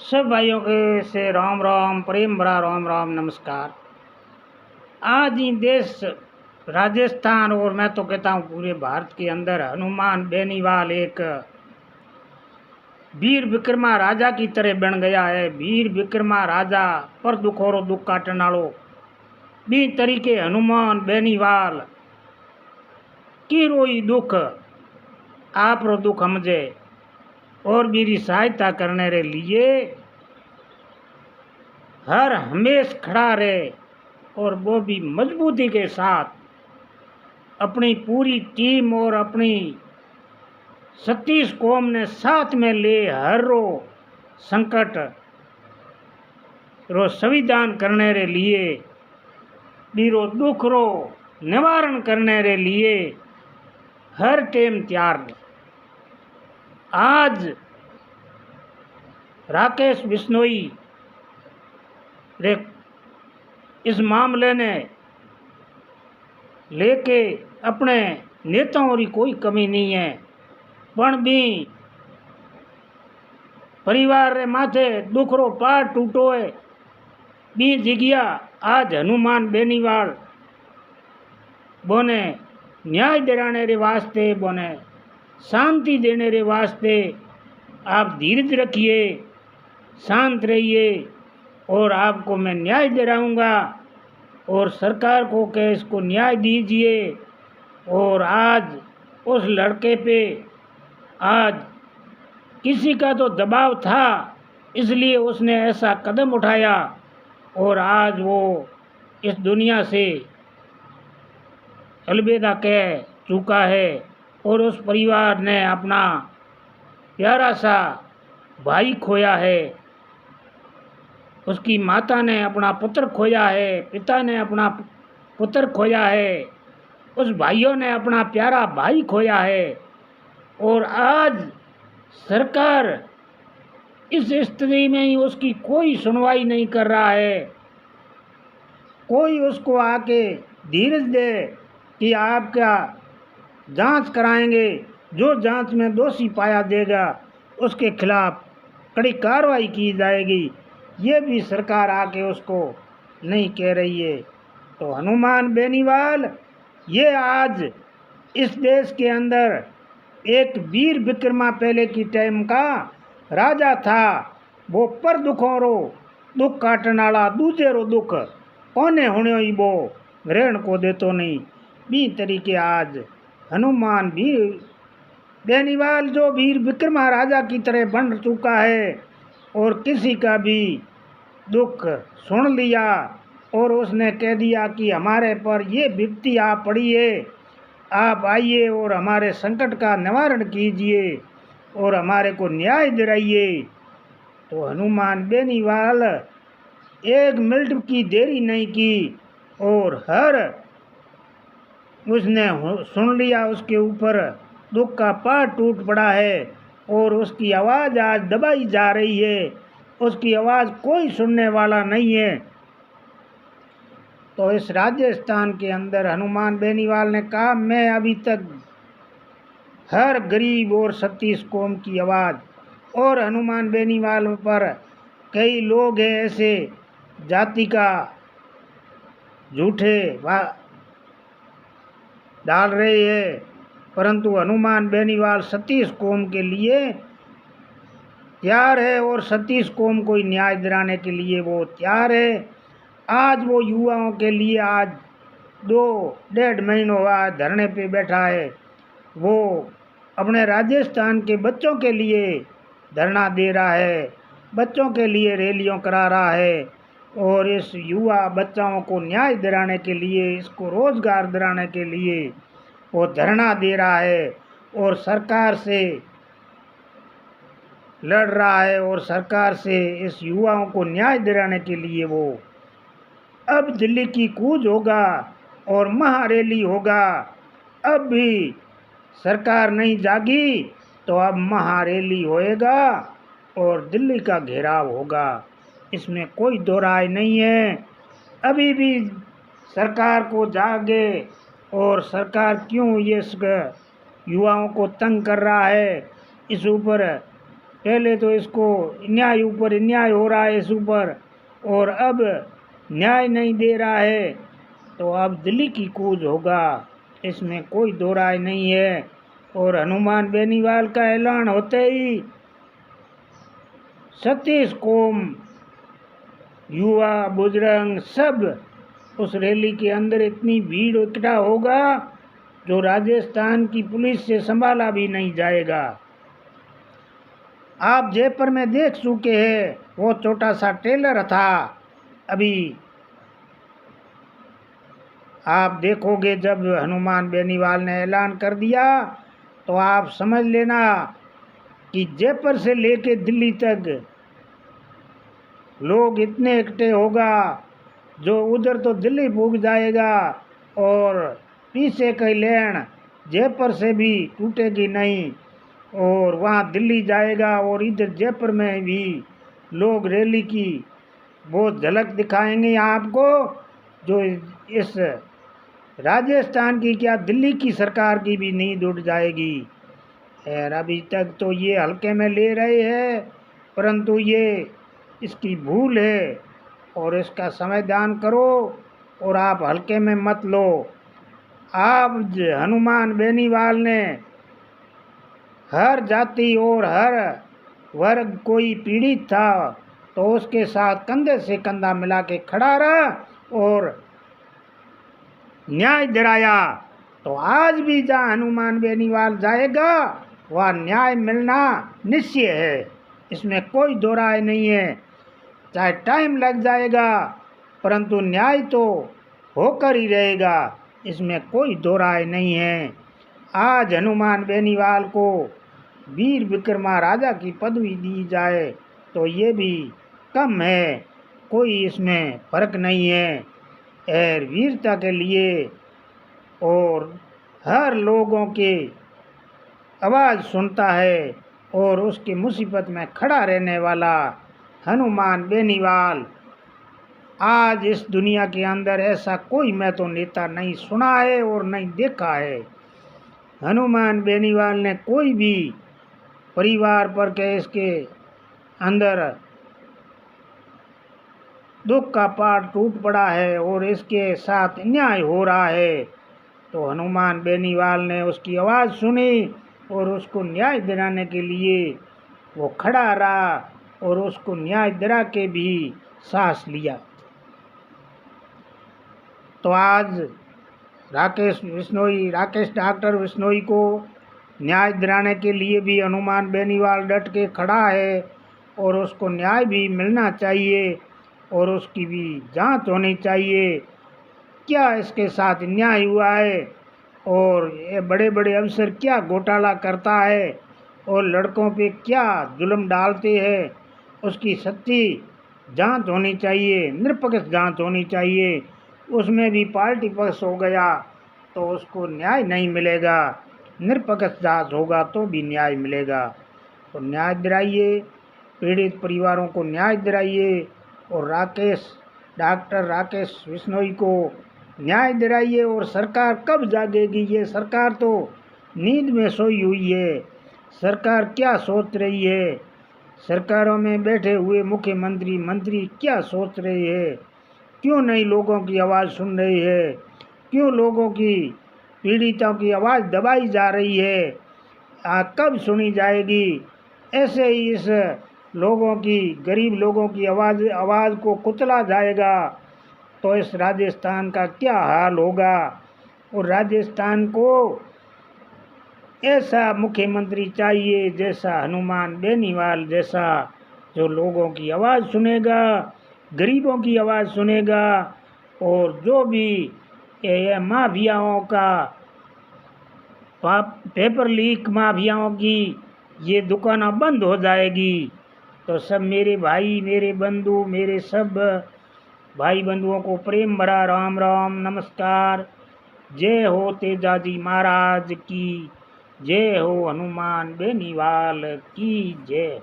सब भाइयों के से राम राम, प्रेम भरा राम राम, नमस्कार। आज ही देश राजस्थान और मैं तो कहता हूँ पूरे भारत के अंदर हनुमान बेनीवाल एक वीर विक्रमा राजा की तरह बन गया है। वीर विक्रमा राजा पर दुखोरो दुख काटन वालो बी तरीके हनुमान बेनीवाल की रोई दुख आप रो दुख समझे और मेरी सहायता करने रे लिए हर हमेश खड़ा रहे और वो भी मजबूती के साथ अपनी पूरी टीम और अपनी 36 कौम ने साथ में ले हर रो संकट रो संविधान करने रे लिए बीरो दुख रो निवारण करने रे लिए हर टेम तैयार। आज राकेश बिश्नोई रे इस मामले ने लेके अपने नेताओं की कोई कमी नहीं है, पण भी परिवार रे माथे दुख रो पार टूटो है बी जगिया आज हनुमान बेनीवाल बोने न्याय दिलाने रे वास्ते बोने शांति देने रे वास्ते आप धीरज रखिए, शांत रहिए और आपको मैं न्याय दिलाऊंगा और सरकार को के इसको न्याय दीजिए। और आज उस लड़के पे आज किसी का तो दबाव था इसलिए उसने ऐसा कदम उठाया और आज वो इस दुनिया से अलविदा कह चुका है और उस परिवार ने अपना प्यारा सा भाई खोया है, उसकी माता ने अपना पुत्र खोया है, पिता ने अपना पुत्र खोया है, उस भाइयों ने अपना प्यारा भाई खोया है। और आज सरकार इस स्थिति में ही उसकी कोई सुनवाई नहीं कर रहा है, कोई उसको आके धीरज दे कि आपका जांच कराएंगे, जो जांच में दोषी पाया देगा उसके खिलाफ कड़ी कार्रवाई की जाएगी, ये भी सरकार आके उसको नहीं कह रही है। तो हनुमान बेनीवाल ये आज इस देश के अंदर एक वीर विक्रमा पहले की टाइम का राजा था, वो पर दुखों रो दुख काटन वाला दूजे रो दुख कोने होने ही वो ग्रहण को देतो नहीं बी तरीके आज हनुमान भी बेनीवाल जो वीर विक्रमा राजा की तरह बन चुका है और किसी का भी दुख सुन लिया और उसने कह दिया कि हमारे पर ये विपत्ति आ पड़ी है, आप आइए और हमारे संकट का निवारण कीजिए और हमारे को न्याय दिलाइए। तो हनुमान बेनीवाल एक मिनट की देरी नहीं की और हर उसने सुन लिया, उसके ऊपर दुख का पहाड़ टूट पड़ा है और उसकी आवाज़ आज दबाई जा रही है, उसकी आवाज़ कोई सुनने वाला नहीं है। तो इस राजस्थान के अंदर हनुमान बेनीवाल ने कहा मैं अभी तक हर गरीब और 36 कौम की आवाज़, और हनुमान बेनीवाल पर कई लोग हैं ऐसे जाति का झूठे डाल रहे हैं, परंतु हनुमान बेनीवाल 36 कौम के लिए तैयार है और 36 कौम को न्याय दिलाने के लिए वो तैयार है। आज वो युवाओं के लिए आज 2-1.5 महीनों बाद धरने पे बैठा है, वो अपने राजस्थान के बच्चों के लिए धरना दे रहा है, बच्चों के लिए रैलियां करा रहा है और इस युवा बच्चों को न्याय दिलाने के लिए, इसको रोज़गार दिलाने के लिए वो धरना दे रहा है और सरकार से लड़ रहा है और सरकार से इस युवाओं को न्याय दिलाने के लिए वो अब दिल्ली की कूच होगा और महारैली होगा। अब भी सरकार नहीं जागी तो अब महारैली होएगा और दिल्ली का घेराव होगा, इसमें कोई दो राय नहीं है। अभी भी सरकार को जागे और सरकार क्यों ये युवाओं को तंग कर रहा है, इस ऊपर पहले तो इसको न्याय ऊपर अन्याय हो रहा है इस ऊपर, और अब न्याय नहीं दे रहा है तो अब दिल्ली की कूच होगा, इसमें कोई दो राय नहीं है। और हनुमान बेनीवाल का ऐलान होते ही 36 कौम, युवा, बुजुर्ग सब उस रैली के अंदर इतनी भीड़ इकट्ठा होगा जो राजस्थान की पुलिस से संभाला भी नहीं जाएगा। आप जयपुर में देख चुके हैं, वो छोटा सा ट्रेलर था, अभी आप देखोगे जब हनुमान बेनीवाल ने ऐलान कर दिया तो आप समझ लेना कि जयपुर से लेके दिल्ली तक लोग इतने इकट्ठे होगा जो उधर तो दिल्ली पहुंच जाएगा और पीछे की लेन जयपुर से भी टूटेगी नहीं, और वहाँ दिल्ली जाएगा और इधर जयपुर में भी लोग रैली की बहुत झलक दिखाएंगे आपको, जो इस राजस्थान की क्या दिल्ली की सरकार की भी नींद उड़ जाएगी। और अभी तक तो ये हल्के में ले रहे हैं, परंतु ये इसकी भूल है और इसका समाधान करो और आप हल्के में मत लो। आप हनुमान बेनीवाल ने हर जाति और हर वर्ग कोई पीड़ित था तो उसके साथ कंधे से कंधा मिला के खड़ा रहा और न्याय दिलाया। तो आज भी जहाँ हनुमान बेनीवाल जाएगा वह न्याय मिलना निश्चय है, इसमें कोई दो राय नहीं है। चाहे टाइम लग जाएगा परंतु न्याय तो होकर ही रहेगा, इसमें कोई दो राय नहीं है। आज हनुमान बेनीवाल को वीर विक्रमा राजा की पदवी दी जाए तो ये भी कम है, कोई इसमें फर्क नहीं है। और वीरता के लिए और हर लोगों के आवाज़ सुनता है और उसकी मुसीबत में खड़ा रहने वाला हनुमान बेनीवाल, आज इस दुनिया के अंदर ऐसा कोई मैं तो नेता नहीं सुना है और नहीं देखा है। हनुमान बेनीवाल ने कोई भी परिवार पर के इसके अंदर दुख का पहाड़ टूट पड़ा है और इसके साथ अन्याय हो रहा है, तो हनुमान बेनीवाल ने उसकी आवाज़ सुनी और उसको न्याय दिलाने के लिए वो खड़ा रहा और उसको न्याय दिला के भी सांस लिया। तो आज राकेश डॉक्टर बिश्नोई को न्याय दिलाने के लिए भी हनुमान बेनीवाल डट के खड़ा है और उसको न्याय भी मिलना चाहिए और उसकी भी जांच होनी चाहिए, क्या इसके साथ न्याय हुआ है और ये बड़े बड़े अफसर क्या घोटाला करता है और लड़कों पे क्या जुल्म डालते हैं, उसकी सच्ची जांच होनी चाहिए, निष्पक्ष जांच होनी चाहिए। उसमें भी पार्टी पक्ष हो गया तो उसको न्याय नहीं मिलेगा, निष्पक्ष जांच होगा तो भी न्याय मिलेगा। तो न्याय दिलाइए, पीड़ित परिवारों को न्याय दिलाइए और डॉक्टर राकेश बिश्नोई को न्याय दिलाइए। और सरकार कब जागेगी? ये सरकार तो नींद में सोई हुई है। सरकार क्या सोच रही है? सरकारों में बैठे हुए मुख्यमंत्री मंत्री क्या सोच रहे हैं? क्यों नहीं लोगों की आवाज़ सुन रही है? क्यों लोगों की पीड़ितों की आवाज़ दबाई जा रही है? कब सुनी जाएगी? ऐसे ही इस लोगों की, गरीब लोगों की आवाज़ को कुचला जाएगा तो इस राजस्थान का क्या हाल होगा। और राजस्थान को ऐसा मुख्यमंत्री चाहिए जैसा हनुमान बेनीवाल जैसा, जो लोगों की आवाज़ सुनेगा, गरीबों की आवाज़ सुनेगा और जो भी ये माफियाओं का पेपर लीक माफियाओं की ये दुकानें बंद हो जाएगी। तो सब मेरे भाई, मेरे बंधु, मेरे सब भाई बंधुओं को प्रेम भरा राम राम नमस्कार। जय हो तेजाजी महाराज की, जय हो हनुमान बेनीवाल की जय।